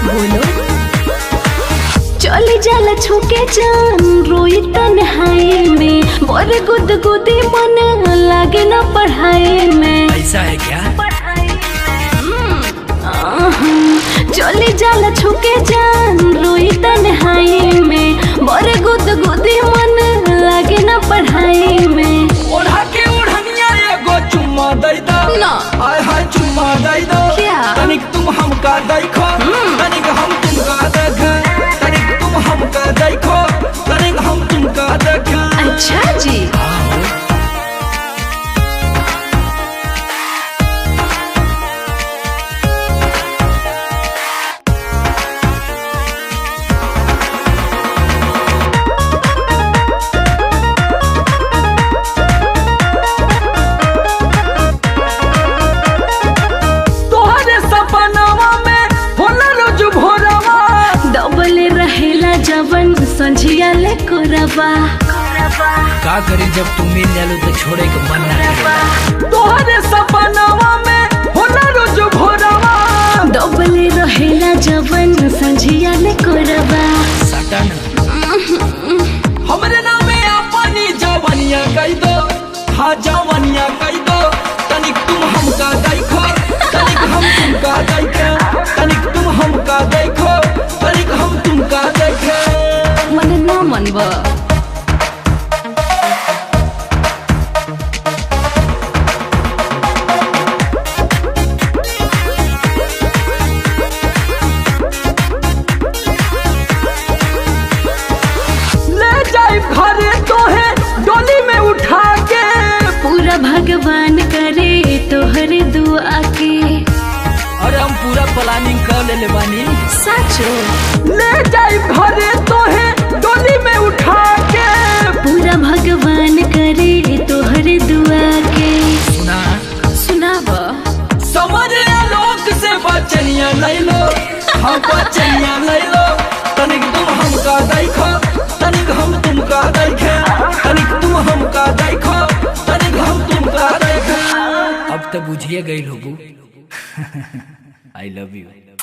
बोलो। चली जाला छुके जान रोई तन्हाई में, बोर गुद गुदी मन लागे ना पढ़ाई में। ऐसा है क्या? चली जाला छुके जान रोई तन्हाई में, बोर गुद गुदी मन लागे ना पढ़ाई में। ओढ़ा के ओढ़निया एगो चुम्मा दई दो ना। आय हाय चुम्मा दई दो। क्या? तनिक तुम हमका देखो, तनिक हम तुमका देखे, तनिक तुम हमका देखो, तनिक हम तुमका देखे। अच्छा जी। जवन संझिया ले कोरबा का करी जब तुम मिल जालो तो छोड़े के मन ना करे। तोहरे सपनावा में होला रोज भोरवा, डबले रहेला जवन संझिया ले कोरबा। सटन हमरे नामे अपनी जवानिया कह दो, हाँ जवानिया कह दो। तनिक तुम हमका देखो, तनिक हम तुमका देखे, तनिक तुम हमका देखो, तनिक हम तुमका देखे। मन ना मनबा घरे तो है डोली में उठा के, पूरा भगवान करे तोहरे दुआ के। अरे हम पूरा प्लानिंग कर ले बानी। साचो ले जाए घरे तो है डोली में उठा के, पूरा भगवान करे तोहरे दुआ के। सुना सुनावा समझ लोग से बचनिया ले लो, हम बचनिया ले लो। तनिक तुम हमका देखो, तनिक हम तुमका देखे, तनिक तुम हमका देखो, तनिक हम तुमका देखे। अब तो बुझिए गई लोगू। I love you.